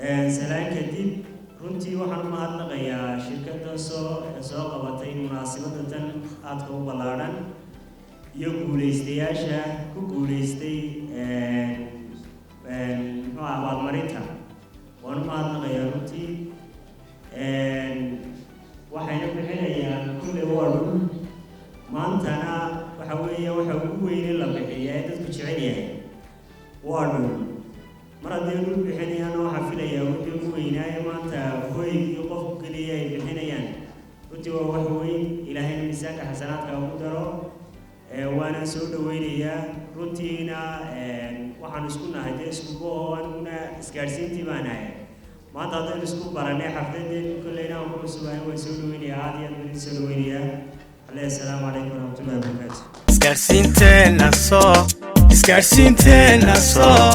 سلام كديب runtii waxaan u mahadnaqayaa shirkadda soo qabatay munaasabaddan aadka u ballaaran iyo guuleystayaasha ku guuleystay abaalmarinta waan u mahadnaqayaa runtii waxayna bixinayaan kulle ward maantana waxa weeye waxa ugu weyne la bixiyaa ee dadku jecel yahay ward mar haddii uu bixinayaan waxaa filayaa wixii ugu weynaaye maanta hooygii qofku keliya ay bixinayaan runtii waa wax weyn ilaahayna miisaanka xasanaadka ugu daro waana soo dhaweynayaa runtiina waxaan isku nahay dee iskugu oo aniguna isgaadhsiintii baan ahay maanta haddaynu isku baranay xafladeen kolleyna aan ku cusubahay waan soo dhaweynayaa aad iyo aad baan soo dhaweynayaa alle assalaamu calaykum waraxmatullahi wabarakaatu isgaadhsiinteena soo